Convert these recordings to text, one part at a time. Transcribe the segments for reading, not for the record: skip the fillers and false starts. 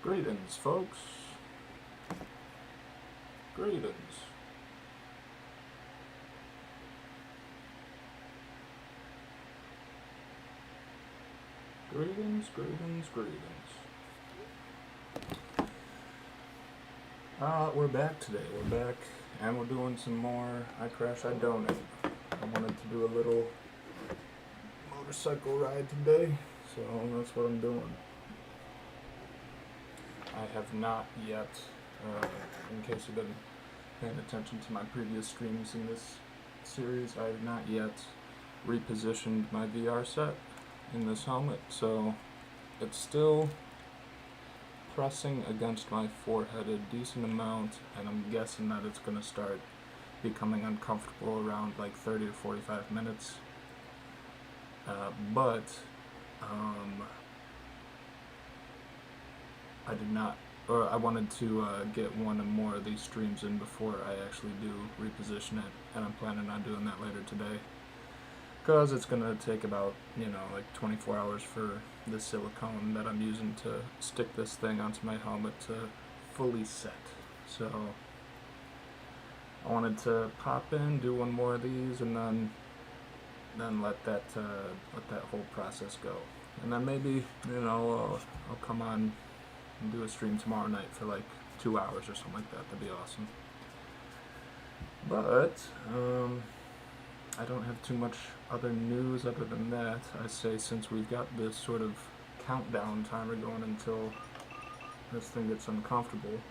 Greetings, folks. Greetings. Greetings, greetings, greetings. We're back today. We're back, and we're doing some more I Crash, I Donate. I wanted to do a little motorcycle ride today, so that's what I'm doing. I have not yet, in case you've been paying attention to my previous streams in this series, I have not yet repositioned my VR set in this helmet, so it's still pressing against my forehead a decent amount, and I'm guessing that it's going to start becoming uncomfortable around like 30 to 45 minutes. But I did not, or I wanted to get one or more of these streams in before I actually do reposition it, and I'm planning on doing that later today. Because it's going to take about, like 24 hours for the silicone that I'm using to stick this thing onto my helmet to fully set. So I wanted to pop in, do one more of these, and then let that whole process go. And then maybe, I'll come on and do a stream tomorrow night for like 2 hours or something like that. That'd be awesome. But I don't have too much other news other than that. I say since we've got this sort of countdown timer going until this thing gets uncomfortable,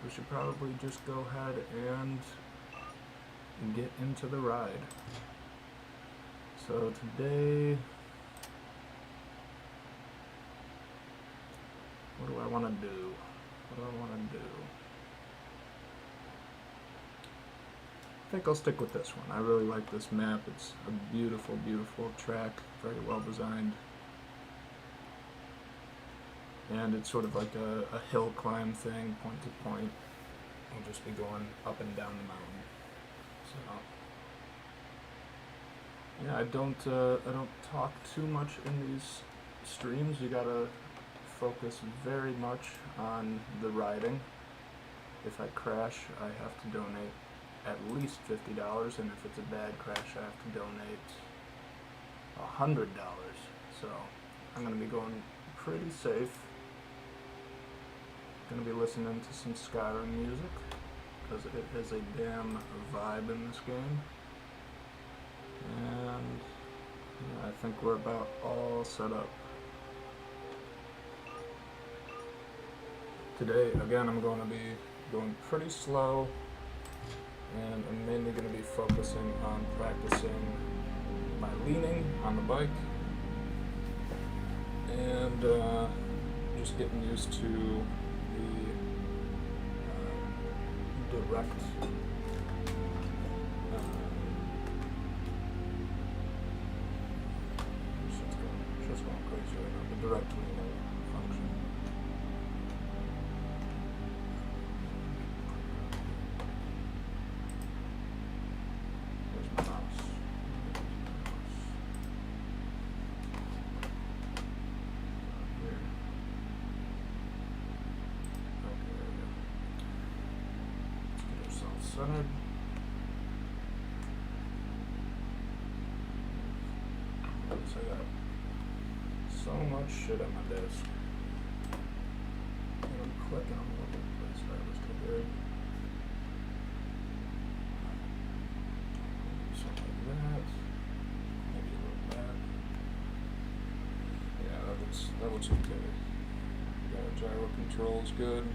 we should probably just go ahead and get into the ride. So today, what do I want to do? I think I'll stick with this one. I really like this map. It's a beautiful, beautiful track, very well designed. And it's sort of like a hill climb thing, point to point. We'll just be going up and down the mountain. So yeah, I don't talk too much in these streams. You gotta focus very much on the riding. If I crash, I have to donate at least $50, and if it's a bad crash, I have to donate $100. So I'm gonna be going pretty safe. Gonna be listening to some Skyrim music because it is a damn vibe in this game. And yeah, I think we're about all set up. Today, again, I'm going to be going pretty slow, and I'm mainly going to be focusing on practicing my leaning on the bike and just getting used to the direct just going crazy right now, the direct leaning function. Centered. So I got so much shit on my desk. And I'm clicking on all over the place. That was too good. Something like that. Maybe a little back. Yeah, that looks okay. Got gyro controls good.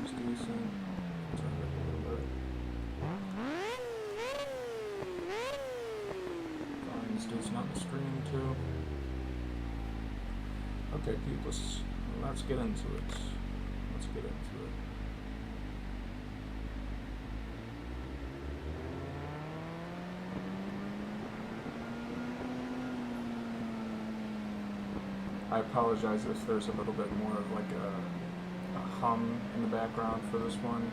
Decent. Turn it a little bit. Volume's decent on the screen too. Okay, people, let's get into it. I apologize if there's a little bit more of like a hum in the background for this one.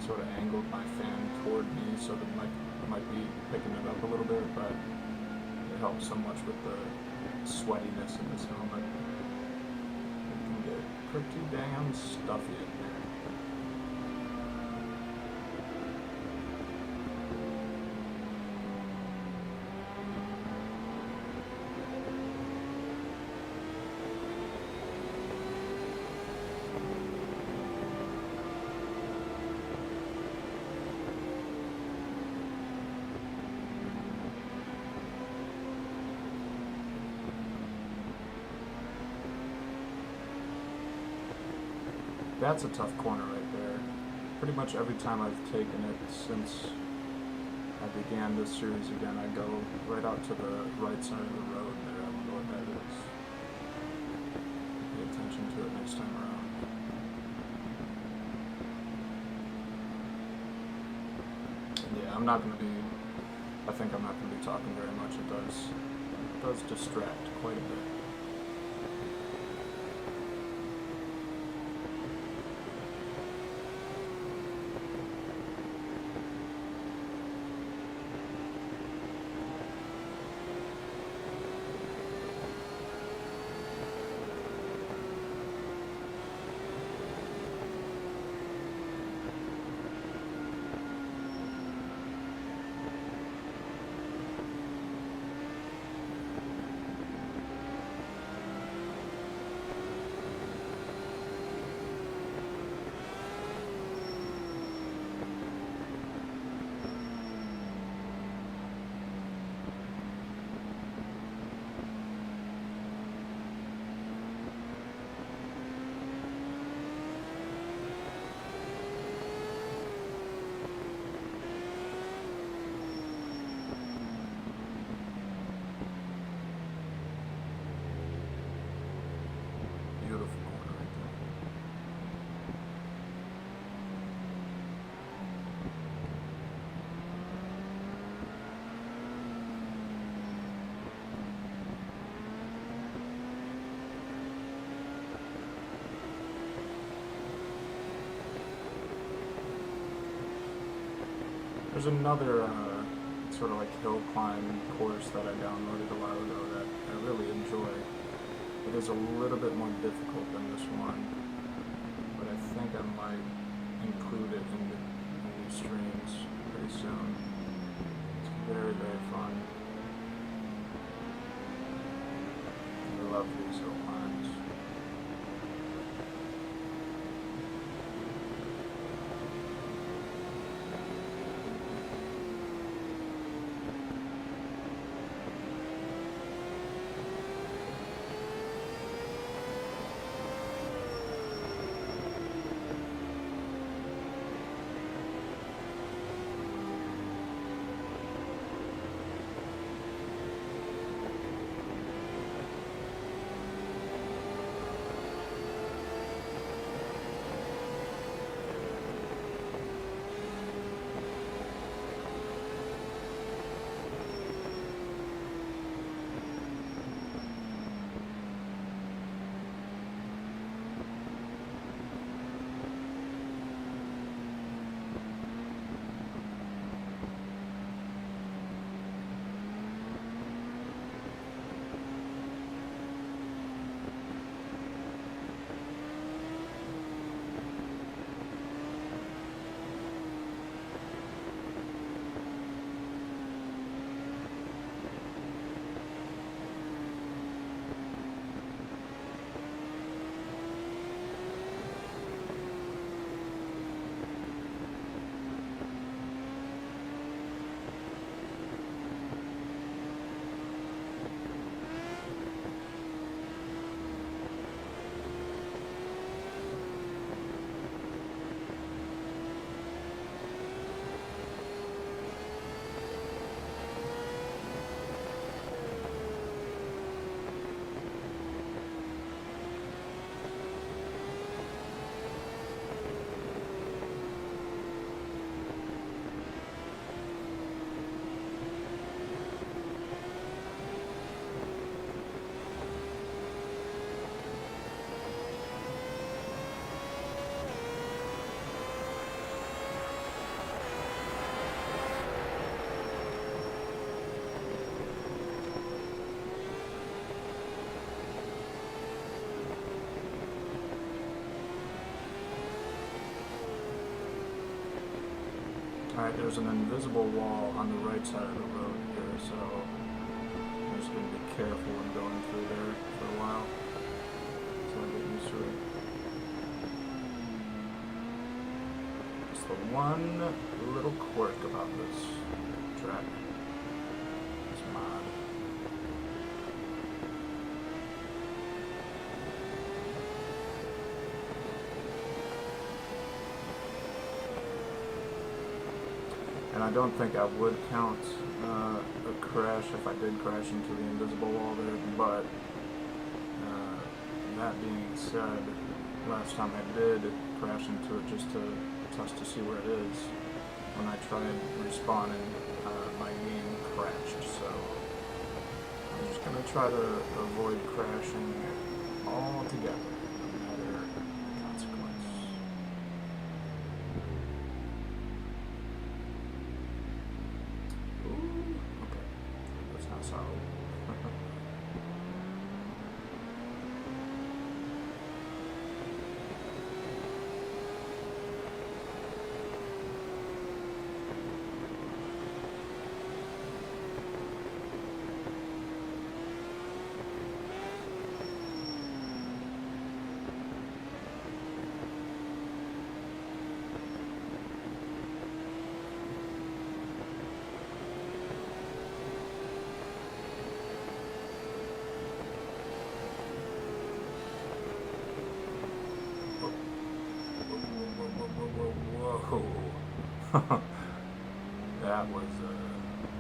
Sort of angled my fan toward me so that it might be picking it up a little bit, but helps so much with the sweatiness in this helmet. It can get pretty damn stuffy in here. That's a tough corner right there. Pretty much every time I've taken it since I began this series again, I go right out to the right side of the road there. I wonder what that is. Pay attention to it next time around. And yeah, I'm not going to be, I think I'm not going to be talking very much. It does distract quite a bit. Beautiful corner right there. There's another sort of like hill climb course that I downloaded a while ago that I really enjoy. It is a little bit more difficult than this one, but I think I might include it in the streams pretty soon. It's very, very fun. I love these hill climbs. Alright, there's an invisible wall on the right side of the road here, so I'm just going to be careful when going through there for a while until I get used to it. Just the one little quirk about this track, this mod. And I don't think I would count a crash if I did crash into the invisible wall there, but that being said, last time I did crash into it just to test to see where it is, when I tried respawning, my game crashed, so I'm just going to try to avoid crashing altogether, no matter the consequence. Okay, that's not solid.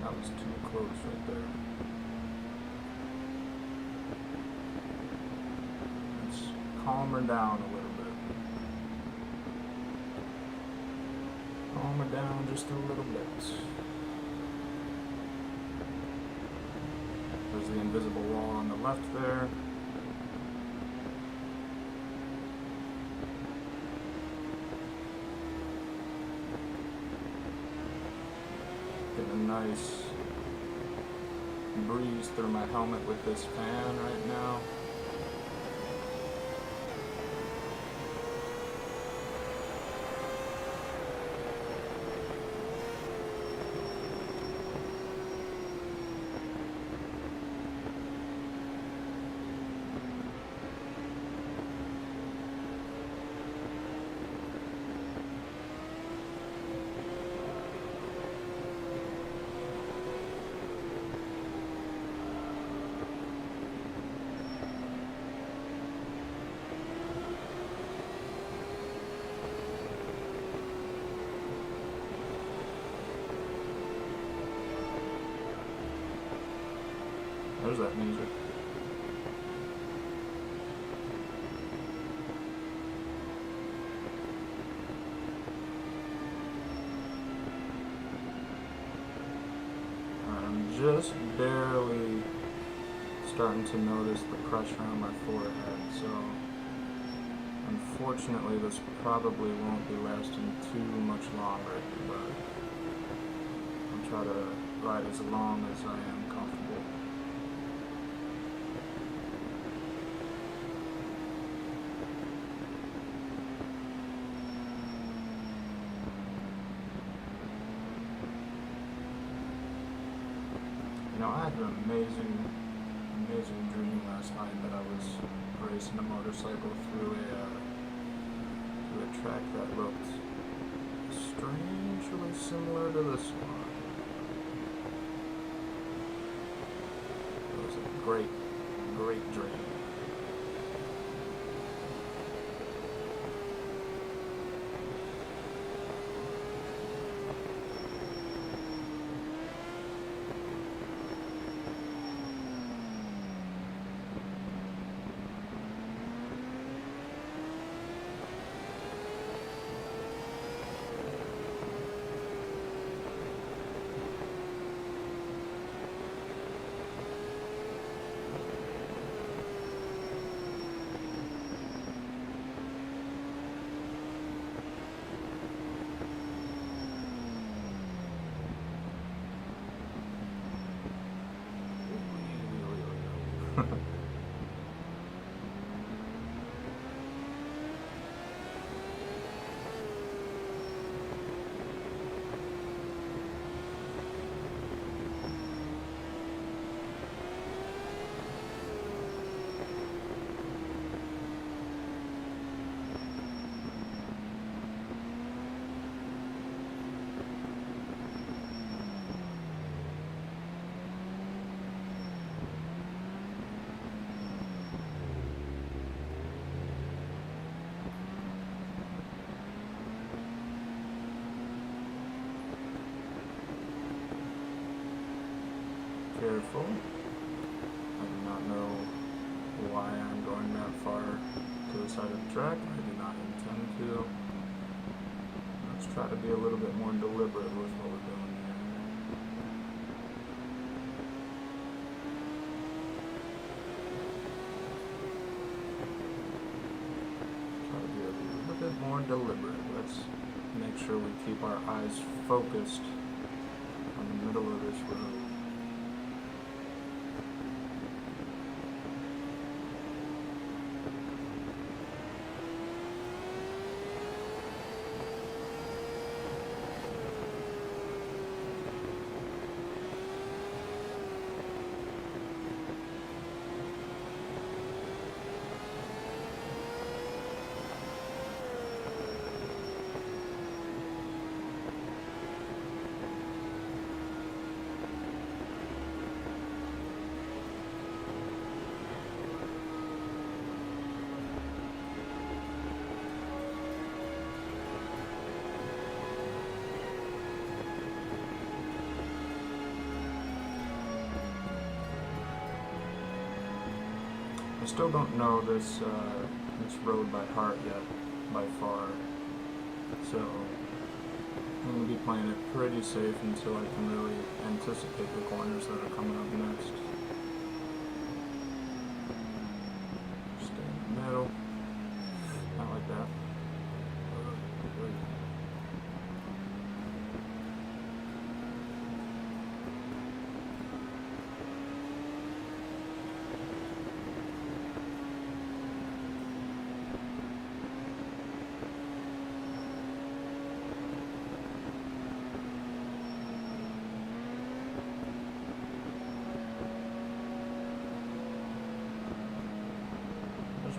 That was too close right there. Let's calm her down a little bit. Calm her down just a little bit. There's the invisible wall on the left there. Getting a nice breeze through my helmet with this fan right now. There's that music. I'm just barely starting to notice the pressure on my forehead, so unfortunately this probably won't be lasting too much longer, but I'll try to ride as long as I am comfortable. You know, I had an amazing dream last night that I was racing a motorcycle through a track that looked strangely similar to this one. It was a great dream. careful. I do not know why I'm going that far to the side of the track. I do not intend to. Let's try to be a little bit more deliberate with what we're doing here. Try to be a little bit more deliberate. Let's make sure we keep our eyes focused on the middle of this road. I still don't know this road by heart yet, by far, so I'm going to be playing it pretty safe until I can really anticipate the corners that are coming up next. Stay in the middle, not like that.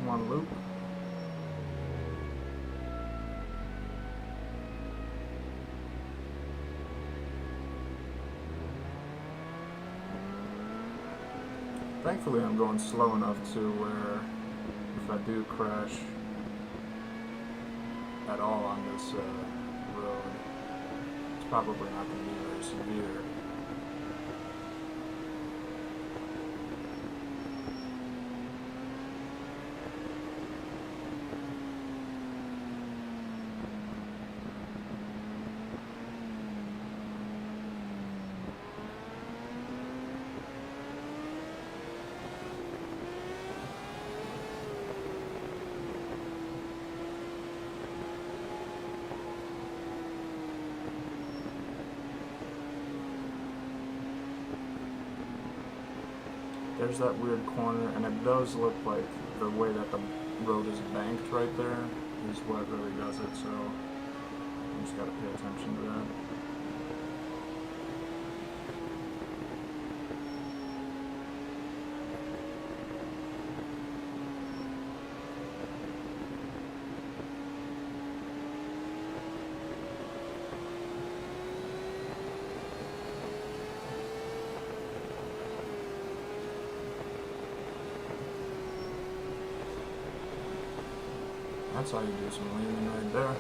One loop. Thankfully, I'm going slow enough to where if I do crash at all on this road, it's probably not going to be very severe. There's that weird corner, and it does look like the way that the road is banked right there is what really does it, so you just gotta pay attention to that. That's how you do some leaning right there.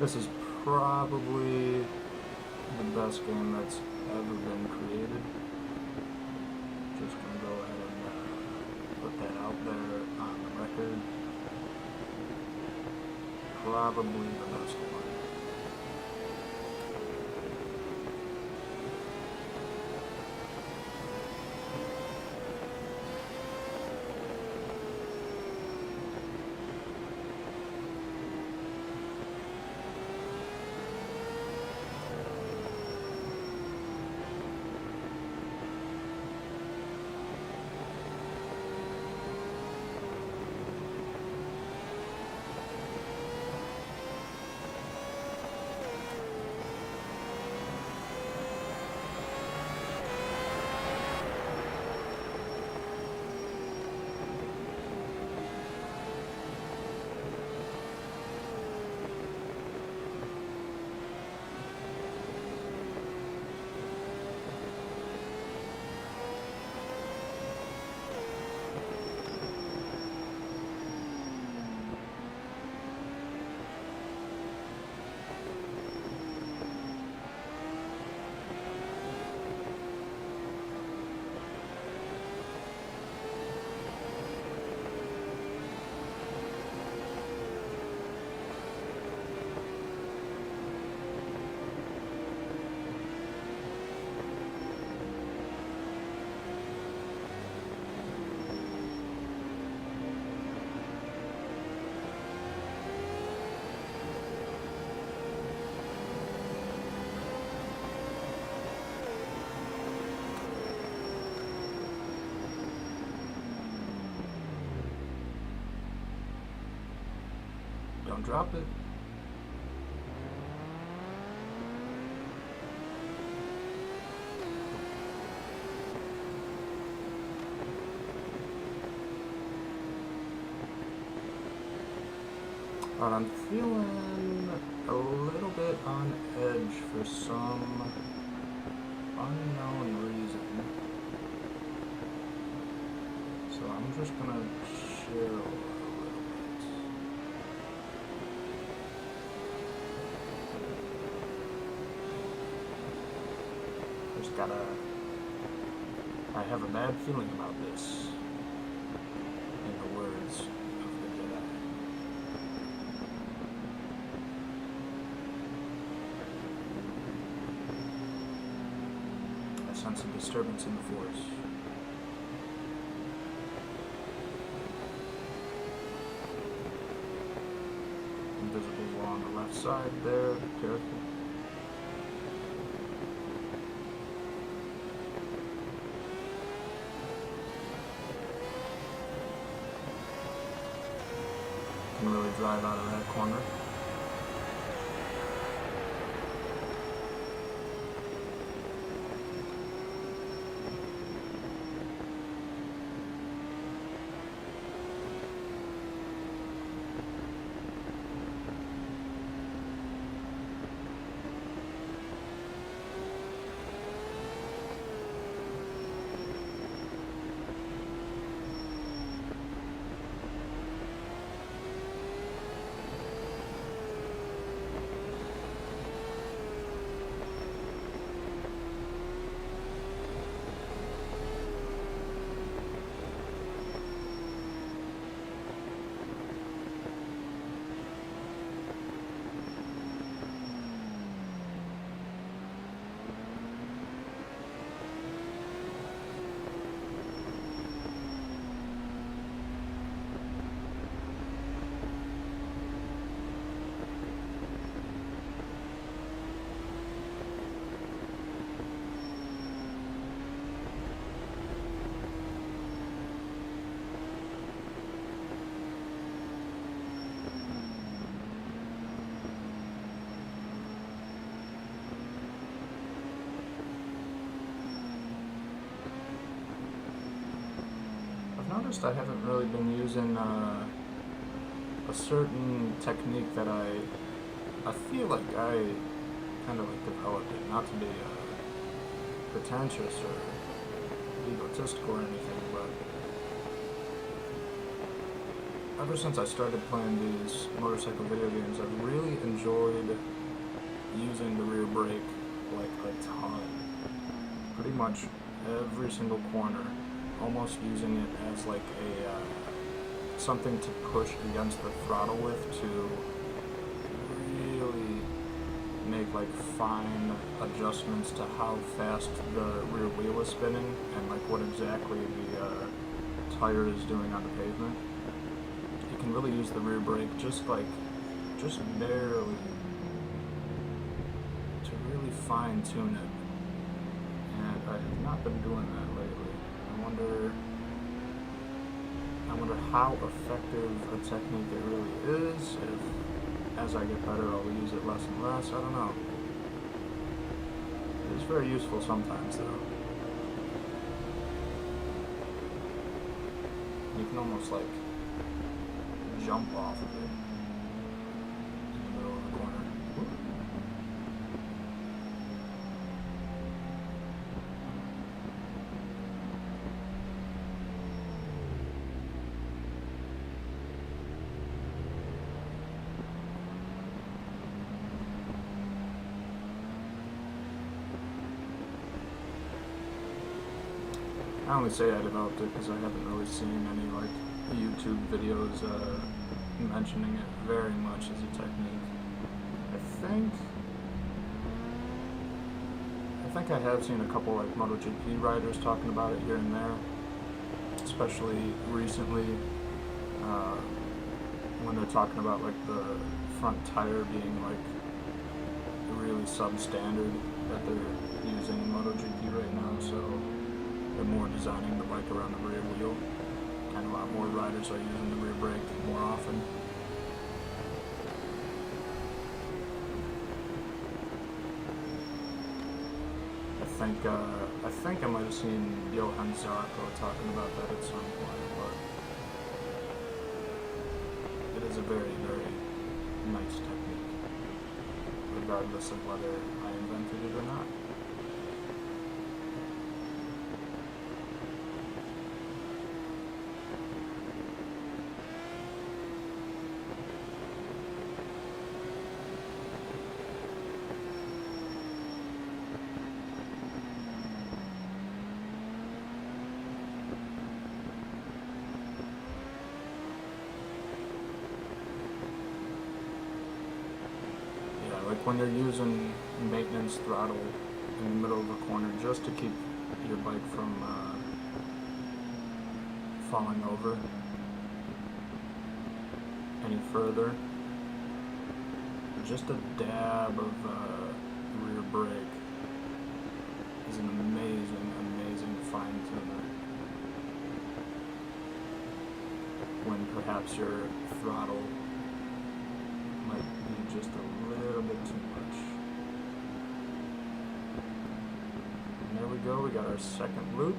This is probably the best game that's ever been created. Just gonna go ahead and put that out there on the record. Probably the best one. Don't drop it. I'm feeling a little bit on edge for some unknown reason. So I'm just gonna chill. I have a bad feeling about this, in the words of the Jedi. I sense a disturbance in the Force. Invisible wall on the left side there, be careful. Can really drive out of that corner. Noticed I haven't really been using a certain technique that I feel like I kind of like developed it, not to be pretentious or egotistical or anything, but ever since I started playing these motorcycle video games, I've really enjoyed using the rear brake like a ton. Pretty much every single corner, almost using it as like a something to push against the throttle with to really make like fine adjustments to how fast the rear wheel is spinning and like what exactly the tire is doing on the pavement. You can really use the rear brake just barely to really fine tune it. And I have not been doing that lately. I wonder how effective a technique it really is. If as I get better I'll use it less and less. I don't know. It's very useful sometimes though. You can almost like jump off of it in the middle of the corner. I only say I developed it because I haven't really seen any like YouTube videos mentioning it very much as a technique. I think I have seen a couple like MotoGP riders talking about it here and there, especially recently when they're talking about like the front tire being like really substandard that they're using in MotoGP right now, so they're more designing the bike around the rear wheel, and a lot more riders are using the rear brake more often. I think I might have seen Johan Zarco talking about that at some point, but it is a very, very nice technique, regardless of whether I invented it or not. Like when you're using maintenance throttle in the middle of a corner just to keep your bike from falling over any further, just a dab of rear brake is an amazing, amazing fine tuner when perhaps your throttle might be just a little bit too much. And there we go, we got our second loop.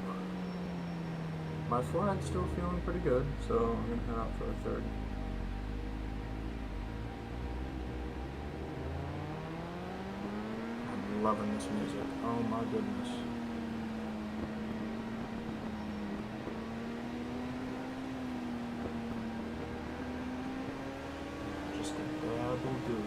My flat's still feeling pretty good, so I'm gonna head out for a third. I'm loving this music, oh my goodness. Just a dab will do ya.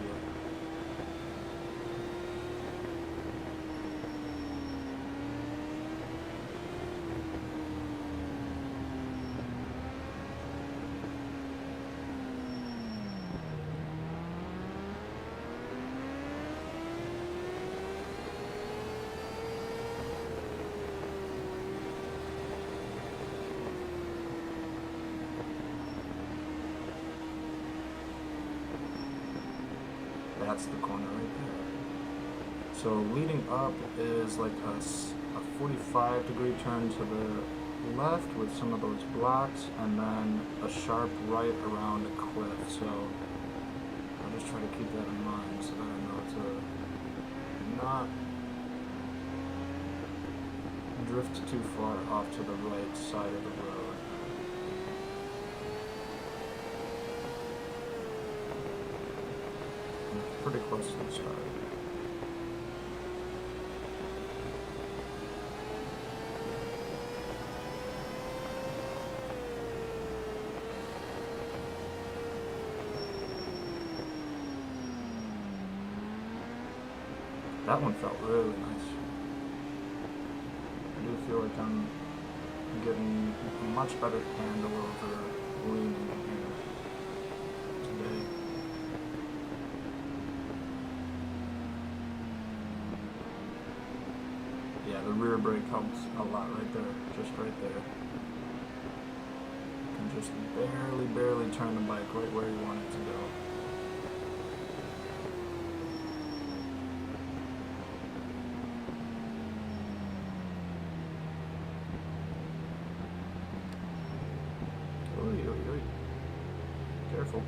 That's the corner right there. So leading up is like a 45-degree turn to the left with some of those blocks, and then a sharp right around a cliff. So I'll just try to keep that in mind so that I know to not drift too far off to the right side of the road. Pretty close to the start. That one felt really nice. I do feel like I'm getting a much better handle over leaning here today. Yeah, the rear brake helps a lot right there, just right there. You can just barely turn the bike right where you want it to go. Oy. Careful.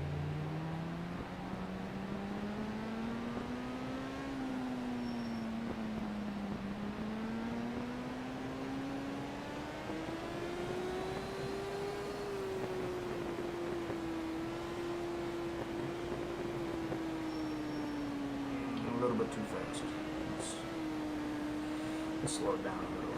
A little bit too fast. Let's slow it down a little.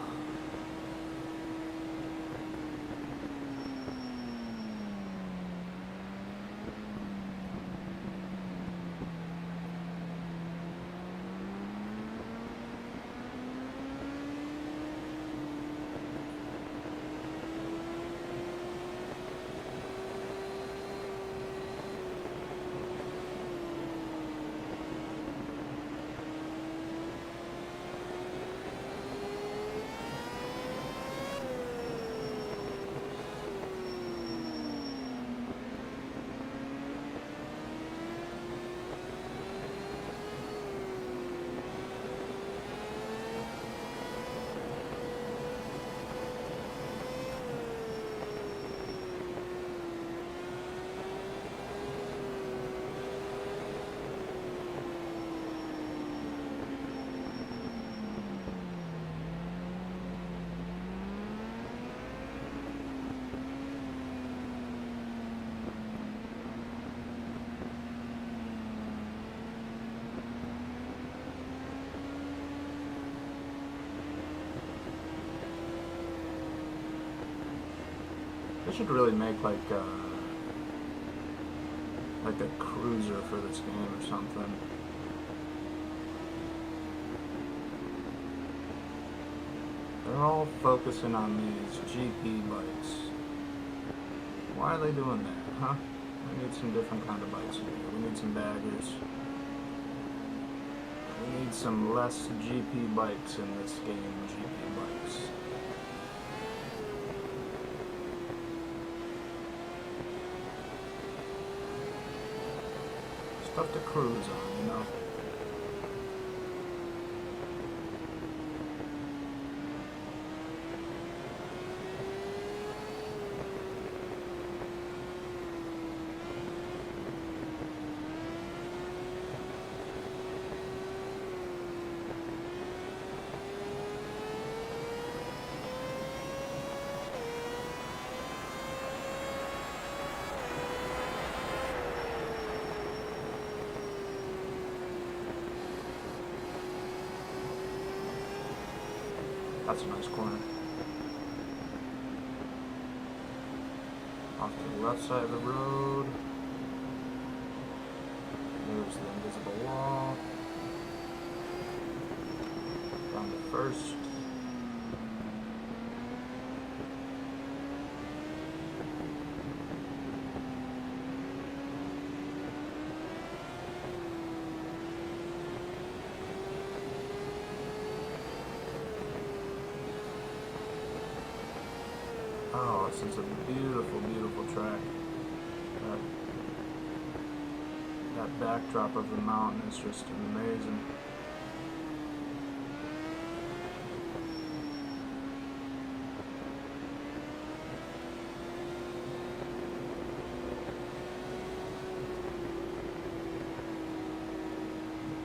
They should really make like a cruiser for this game or something. They're all focusing on these GP bikes. Why are they doing that, huh? We need some different kind of bikes in here. We need some baggers. We need some less GP bikes in this game, GP bikes. Stuff to cruise on, you know? That's a nice corner. Off to the left side of the road. There's the invisible wall. Down to first. Oh, this is a beautiful, beautiful track. That backdrop of the mountain is just amazing.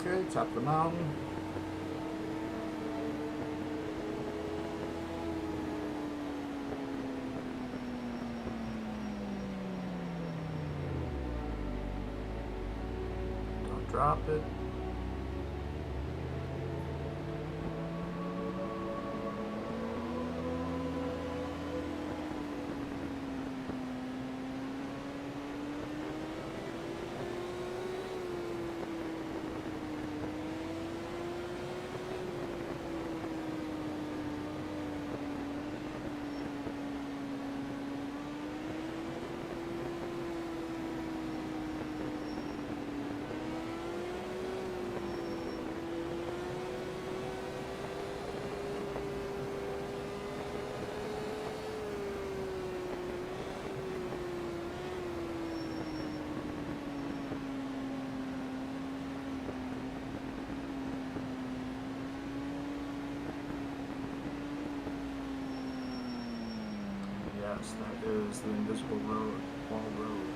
Okay, top of the mountain. Drop it. yes, that is the invisible road, wall road.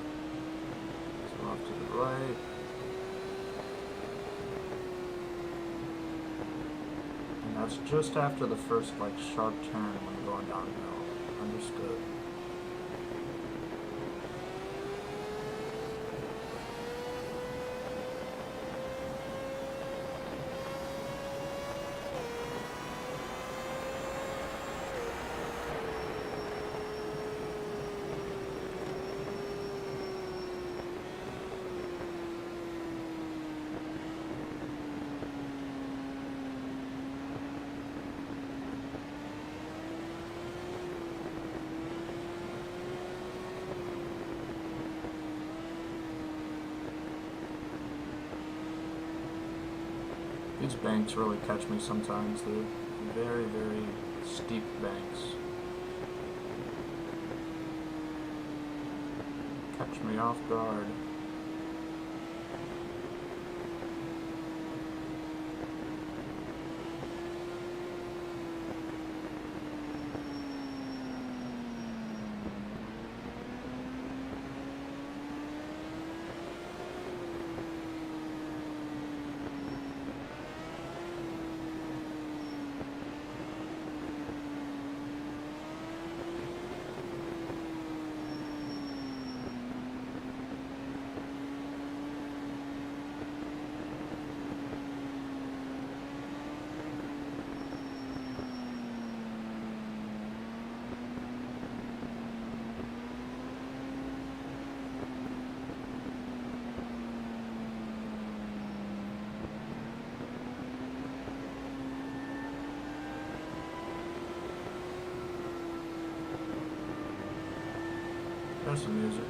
So off to the right. And that's just after the first, like, sharp turn when going downhill. Understood. These banks really catch me sometimes. They're very, very steep banks. Catch me off guard. There's some music.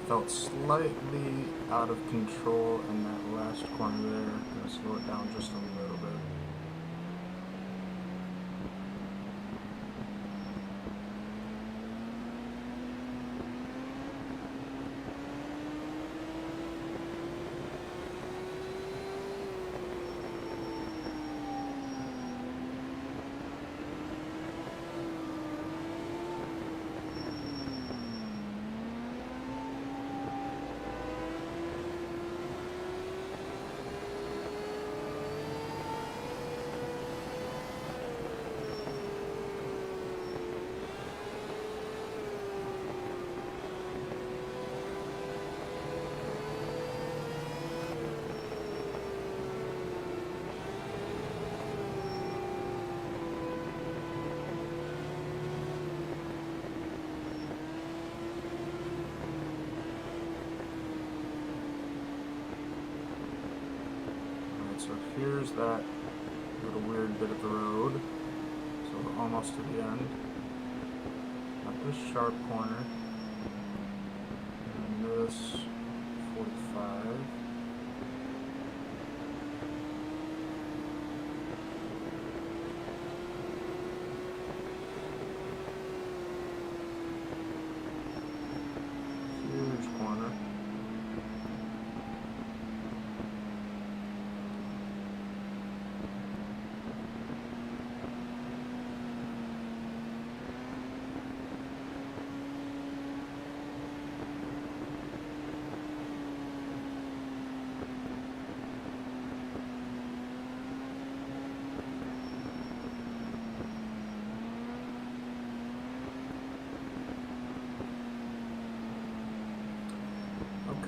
Felt slightly out of control in that last corner there. Gonna slow it down just a little bit. So here's that little weird bit of the road. So we're almost to the end. Not this sharp corner. And this 45. Huge corner.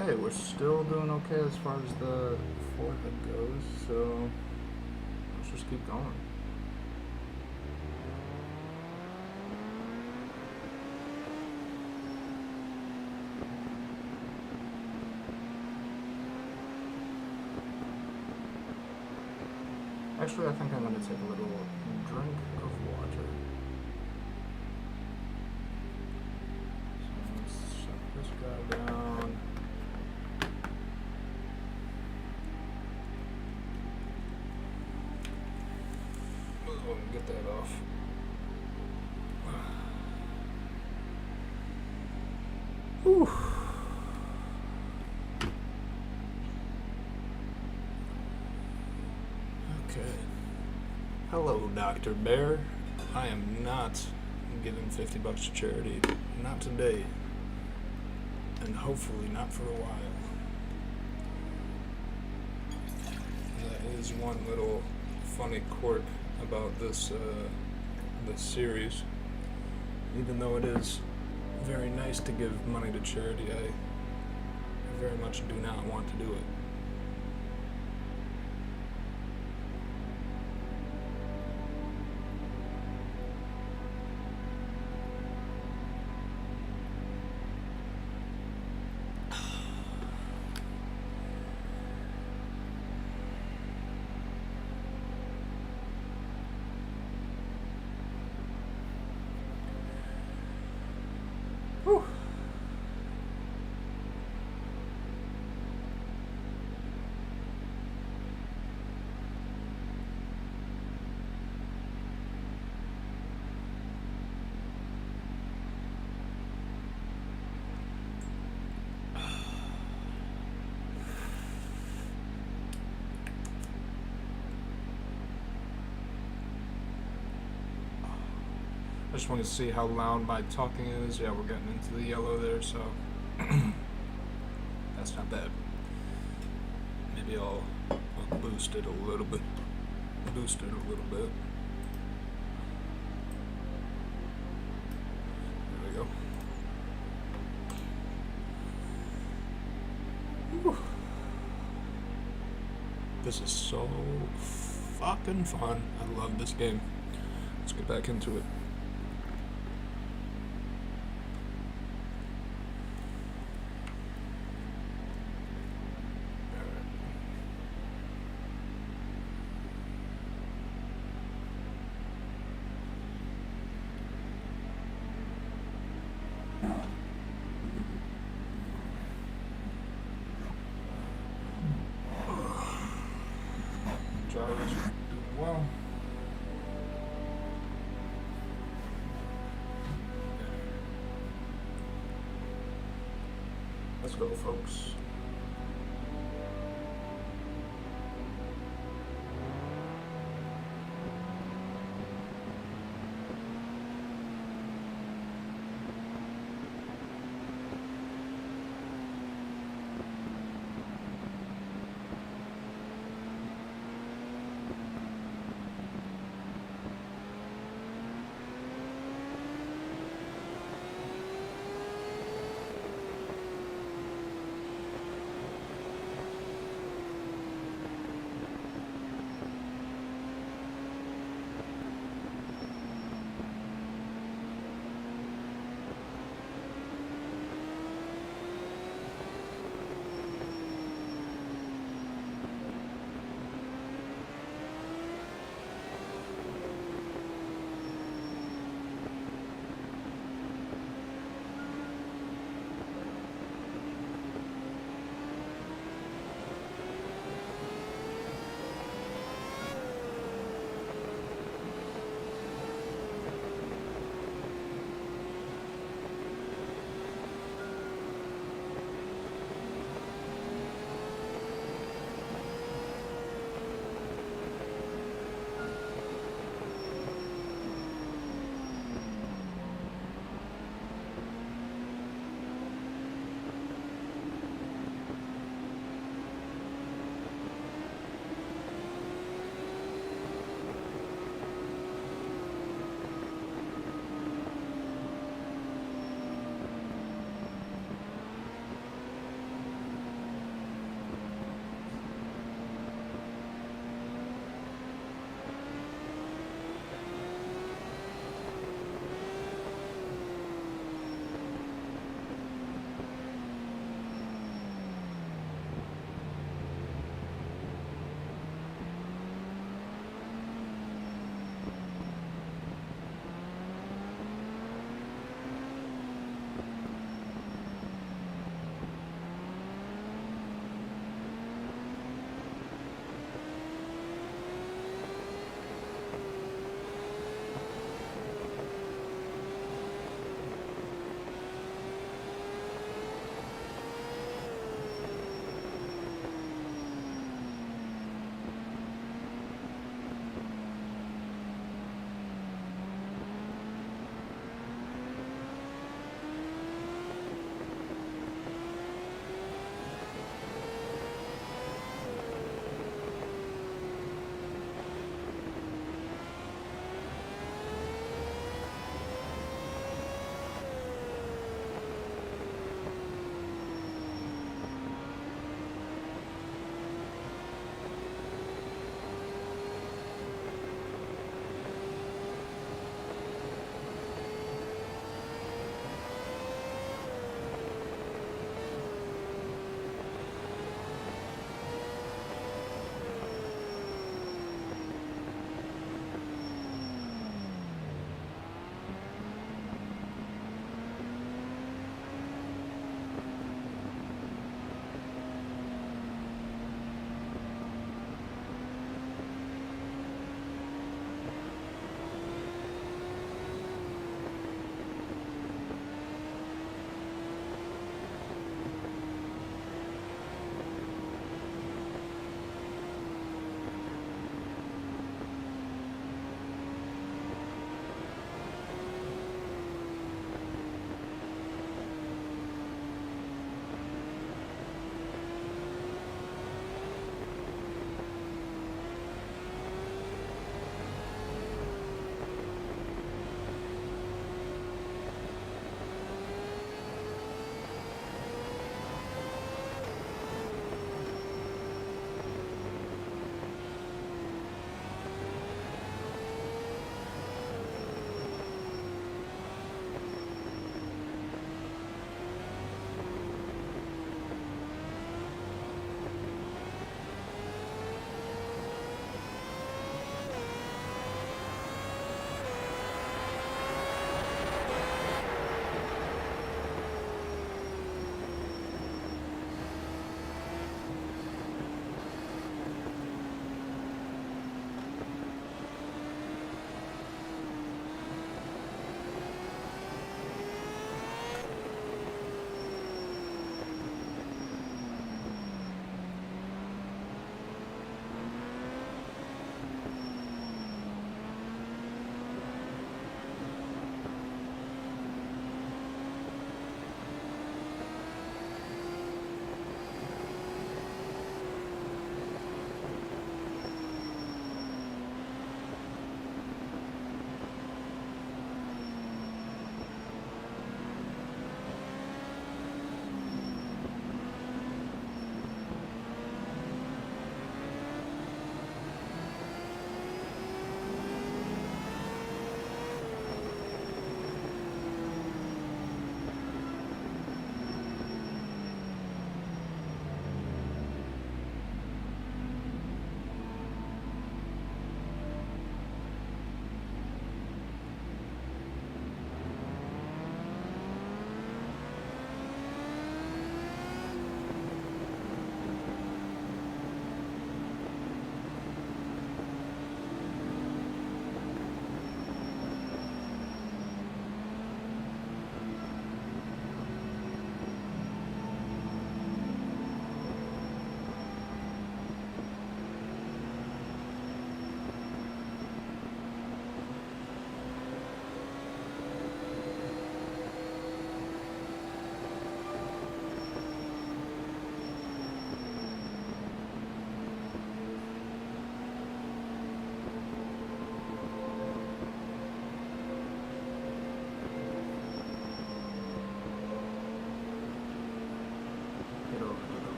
okay. We're still doing okay as far as the forehead goes, so let's just keep going. Actually, I think I'm going to take a little drink of water. So let's shut this guy down. Oh, get that off. Whew. Okay. Hello, Dr. Bear. I am not giving $50 to charity. Not today. And hopefully not for a while. That is one little funny quirk about this series. Even though it is very nice to give money to charity, I very much do not want to do it. Whew. I just want to see how loud my talking is. Yeah, we're getting into the yellow there, so that's not bad. Maybe I'll boost it a little bit. Boost it a little bit. There we go. Whew. This is so fucking fun. I love this game. Let's get back into it. Jarvis doing well. Let's go, folks.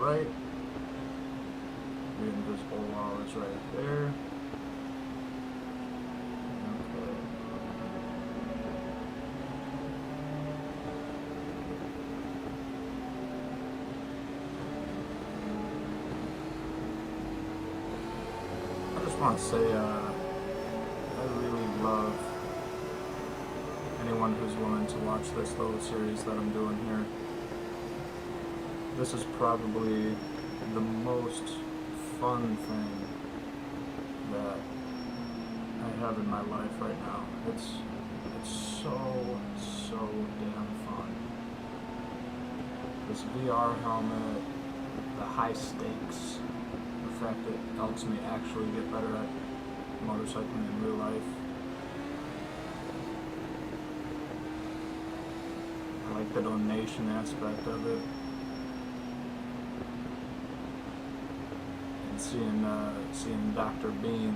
right. The invisible wall is right there. Okay. I just want to say, I really love anyone who's willing to watch this little series that I'm doing here. This is probably the most fun thing that I have in my life right now. It's so damn fun. This VR helmet, the high stakes, the fact that it helps me actually get better at motorcycling in real life. I like the donation aspect of it. And seeing Dr. Bean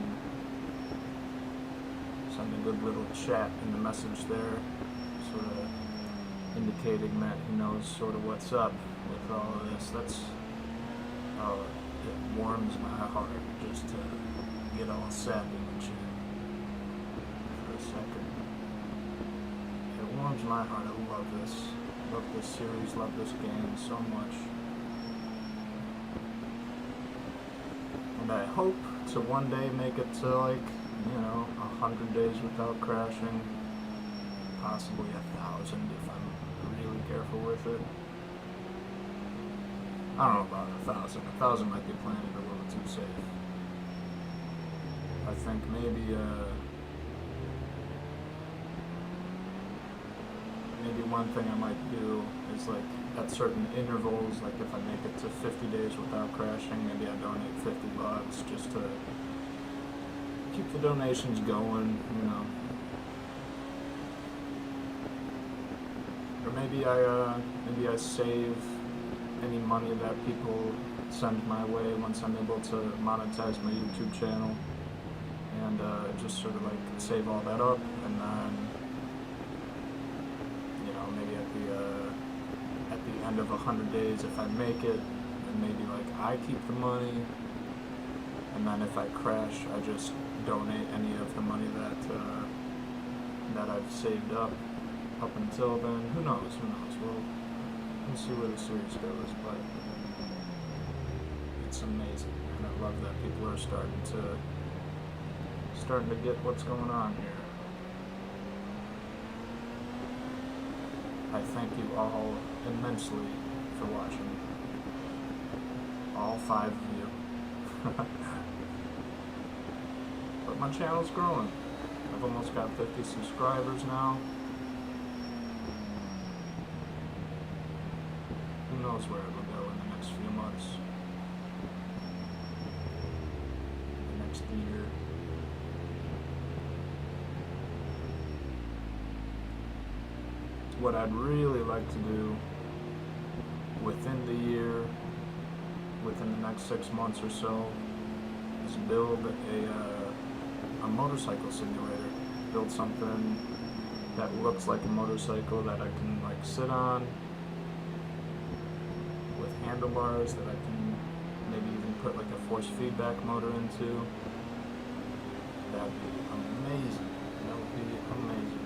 send a good little chat in the message there, sort of indicating that he knows sort of what's up with all of this. It warms my heart just to get all sappy and shit for a second. It warms my heart. I love this. Love this series, love this game so much. And I hope to one day make it to 100 days without crashing. Possibly 1,000 if I'm really careful with it. I don't know about 1,000. 1,000 might be playing it a little too safe. I think maybe one thing I might do is at certain intervals, if I make it to 50 days without crashing, maybe I donate $50 just to keep the donations going, Or maybe I save any money that people send my way once I'm able to monetize my YouTube channel, and just sort of save all that up, and then maybe at the end of 100 days, if I make it, then maybe I keep the money, and then if I crash, I just donate any of the money that I've saved up until then. Who knows? We'll see where the series goes, but it's amazing, and I love that people are starting to get what's going on here. I thank you all immensely for watching. All 5 of you. But my channel's growing. I've almost got 50 subscribers now. Who knows where it'll go in the next few months. The next year. What I'd really like to do within the year, within the next 6 months or so, is build a motorcycle simulator. Build something that looks like a motorcycle that I can sit on, with handlebars that I can maybe even put a force feedback motor into. That'd be amazing. That would be amazing.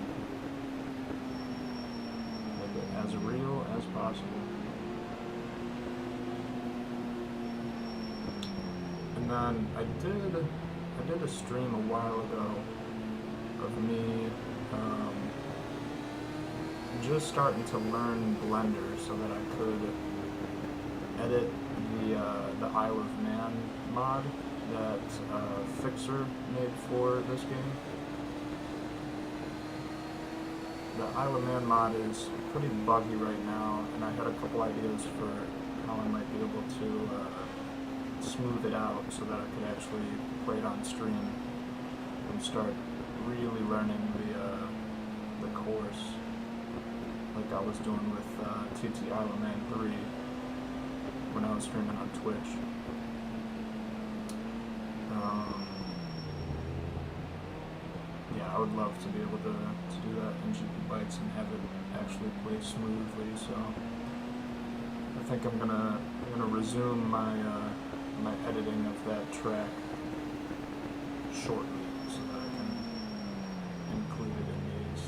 Make it as real as possible. And then I did a stream a while ago of me just starting to learn Blender so that I could edit the Isle of Man mod that Fixer made for this game. The Isle of Man mod is pretty buggy right now, and I had a couple ideas for how I might be able to smooth it out so that I could actually play it on stream and start really learning the course, like I was doing with TT Isle of Man 3 when I was streaming on Twitch. Yeah, I would love to be able to do that in GP Bytes and have it actually play smoothly, so I think I'm gonna resume my editing of that track shortly so that I can include it in these.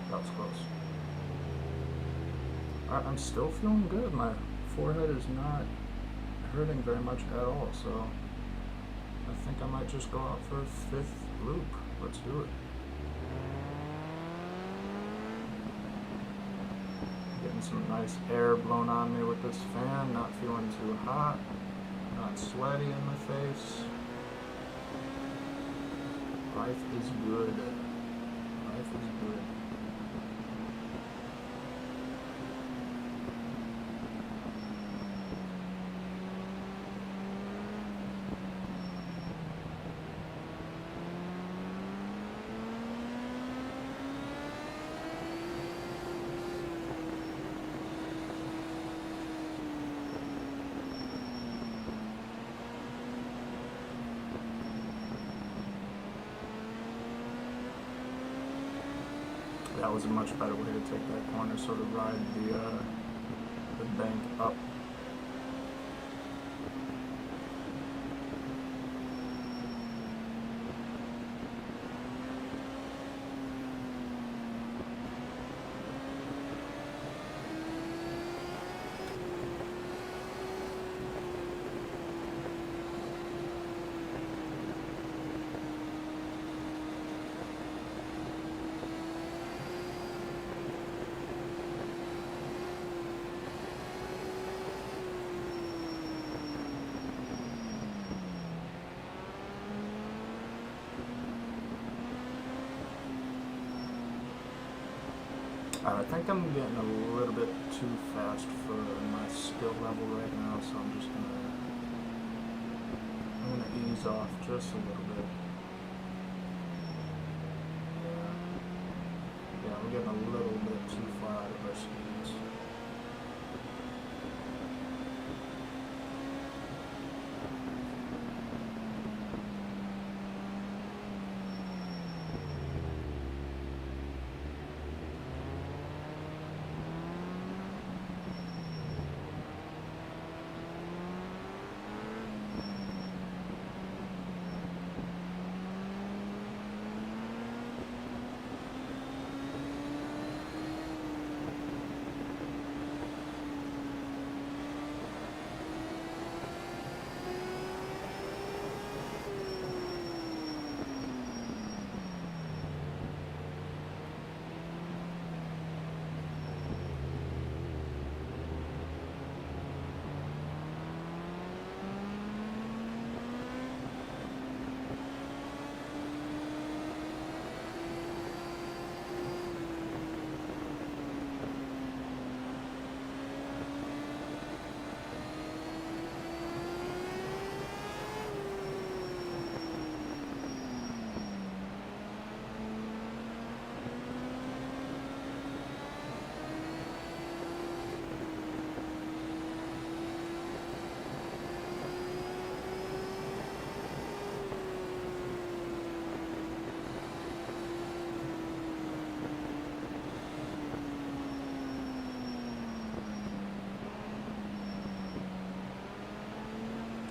That was close. I'm still feeling good. My forehead is not hurting very much at all, so I think I might just go out for a 5th loop. Let's do it. Getting some nice air blown on me with this fan, not feeling too hot, not sweaty in my face. Life is good. Life is good. That was a much better way to take that corner, sort of ride the bank up. I think I'm getting a little bit too fast for my skill level right now, so I'm gonna ease off just a little bit. Yeah, we're getting a little bit too far out of our skis.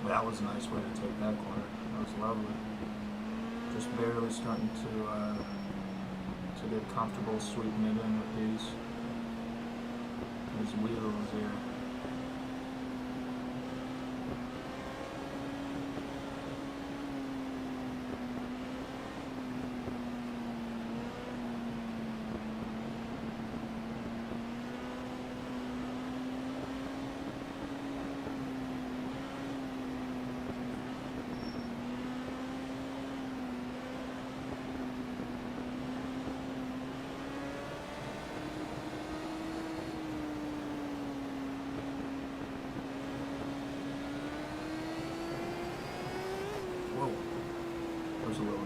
That was a nice way to take that corner. That was lovely. Just barely starting to get comfortable sweeping it in with these wheels here.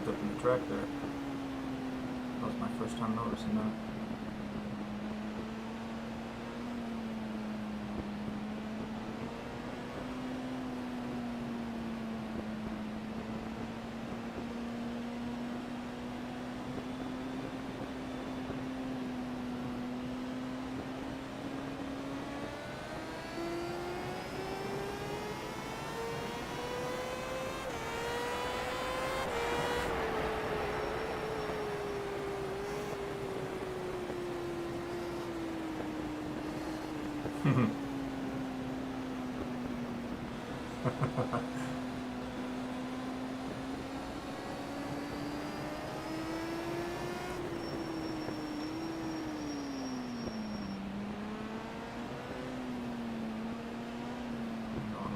dip in the track there. That was my first time noticing that. Going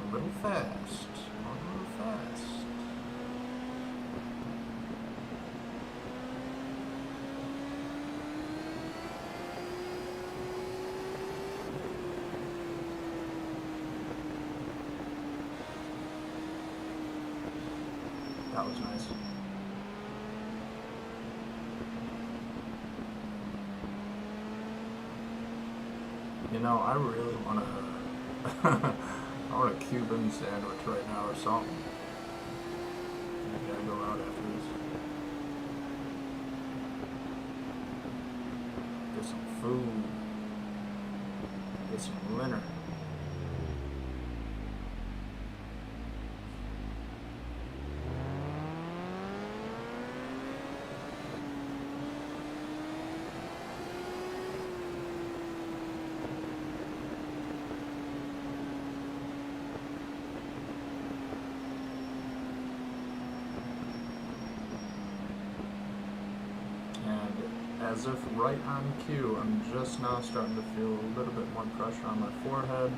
a little fast. Going a little fast. That was nice. You know, I really want to. I want a Cuban sandwich right now or something. I gotta go out after this. Get some food. Get some dinner. As if right on cue, I'm just now starting to feel a little bit more pressure on my forehead.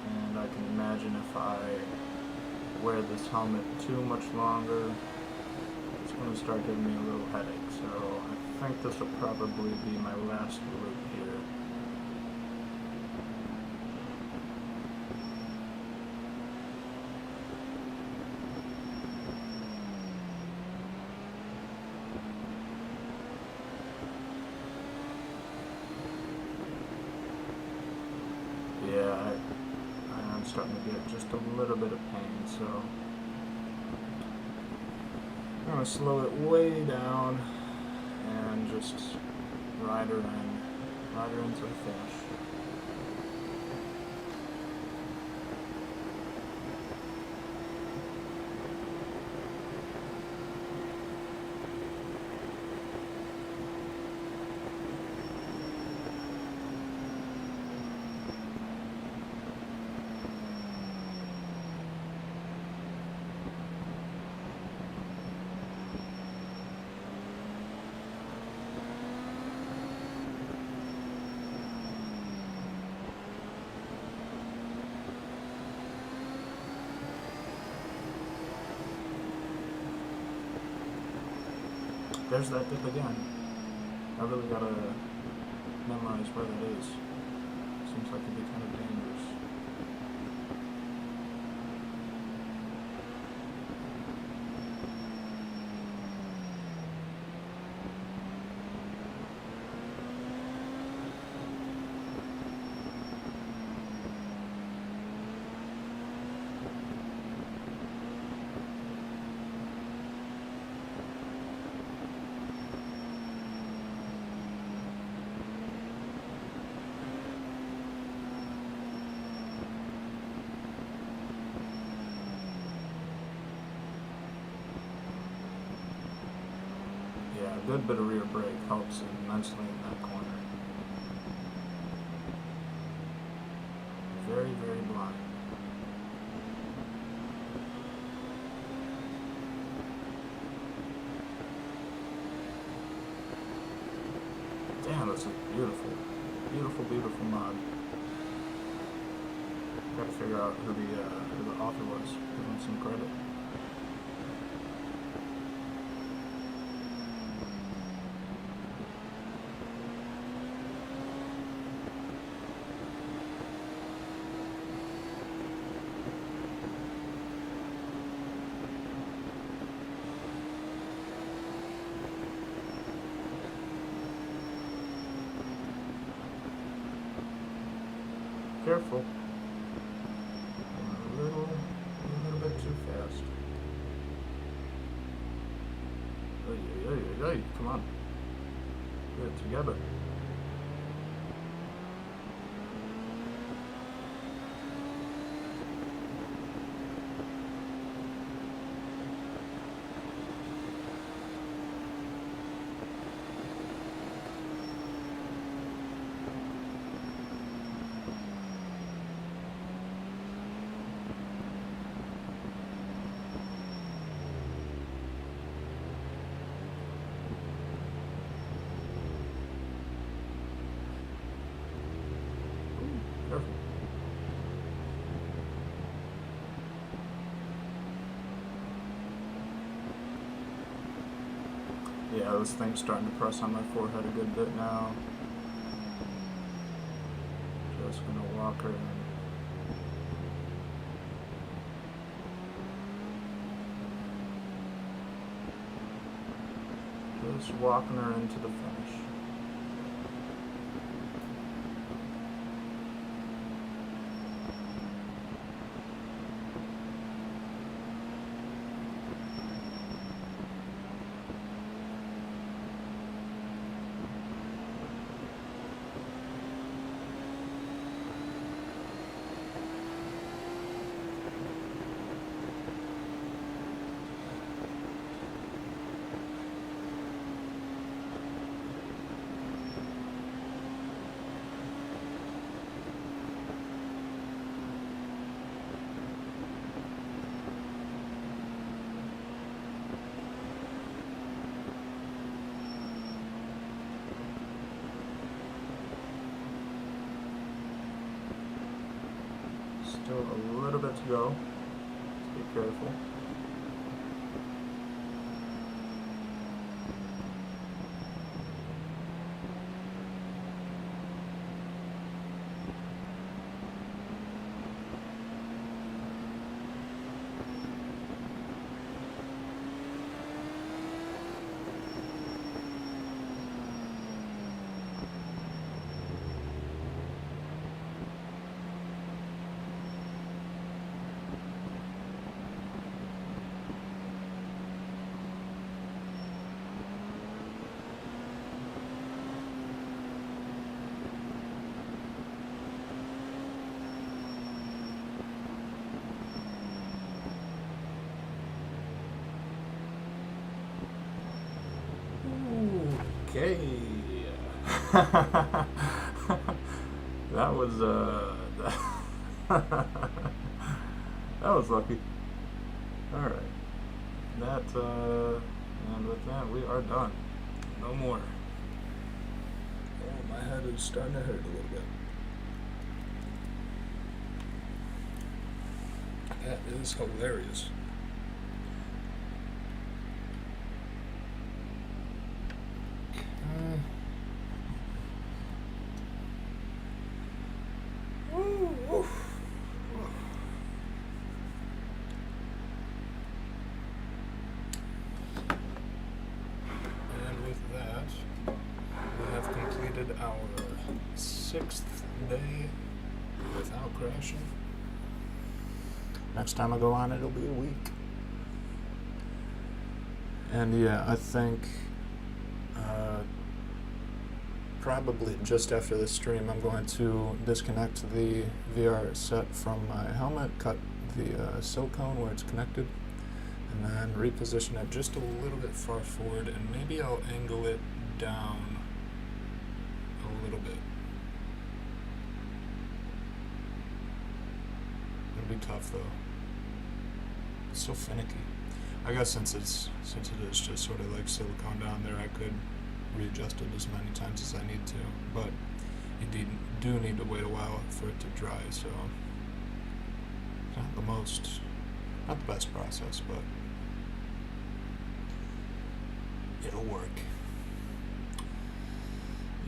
And I can imagine if I wear this helmet too much longer, it's going to start giving me a little headache. So I think this will probably be my last loop here. Yeah, I'm starting to get just a little bit of pain, so I'm going to slow it way down and just ride her into the finish. There's that dip again. I really gotta memorize where that is. Seems like it'd be kind of dangerous. A good bit of rear brake helps immensely in that corner. Very, very blind. Damn, that's a beautiful, beautiful, beautiful mod. Gotta figure out who the author was. Give him some credit. Careful. A little bit too fast. Ay, come on. Get it together. Careful. Yeah, this thing's starting to press on my forehead a good bit now. Just gonna walk her in. Just walking her into the finish. Still a little bit to go. Just be careful. Okay. That was that was lucky. All right. That and with that we are done. No more. Oh, my head is starting to hurt a little bit. That is hilarious. And with that, we have completed our 6th day without crashing. Next time I go on, it'll be a week. And yeah, I think probably just after this stream, I'm going to disconnect the VR set from my helmet, cut the silicone where it's connected, and then reposition it just a little bit far forward, and maybe I'll angle it down a little bit. It'll be tough though. It's so finicky. I guess since it is just sort of like silicone down there, I could readjust it as many times as I need to, but you do need to wait a while for it to dry, so it's not the best process, but it'll work.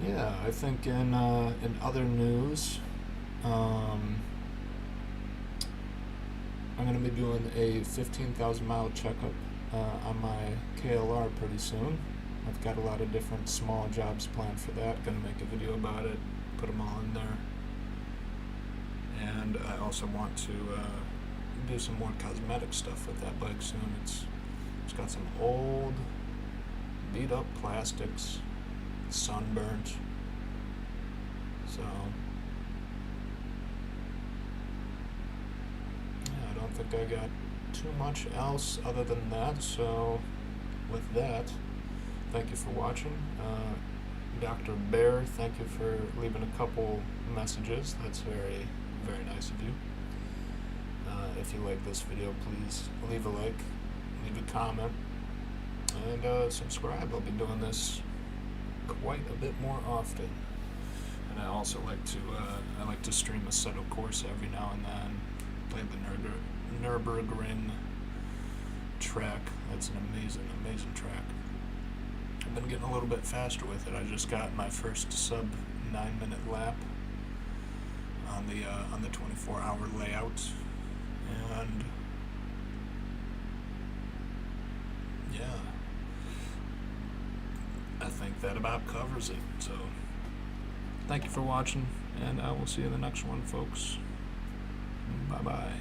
Yeah, I think in other news, I'm going to be doing a 15,000 mile checkup on my KLR pretty soon. I've got a lot of different small jobs planned for that. Gonna make a video about it, put them all in there. and I also want to do some more cosmetic stuff with that bike soon. It's got some old, beat up plastics, sunburnt, so yeah, I don't think I got too much else other than that. So with that, thank you for watching. Dr. Bear, thank you for leaving a couple messages. That's very, very nice of you. If you like this video, please leave a like, leave a comment, and subscribe. I'll be doing this quite a bit more often. And I also like to stream a settle course every now and then. Play the Nürburgring track. That's an amazing, amazing track. I've been getting a little bit faster with it. I just got my first sub 9-minute lap on the 24-hour layout, and yeah, I think that about covers it. So thank you for watching, and I will see you in the next one, folks. Bye bye.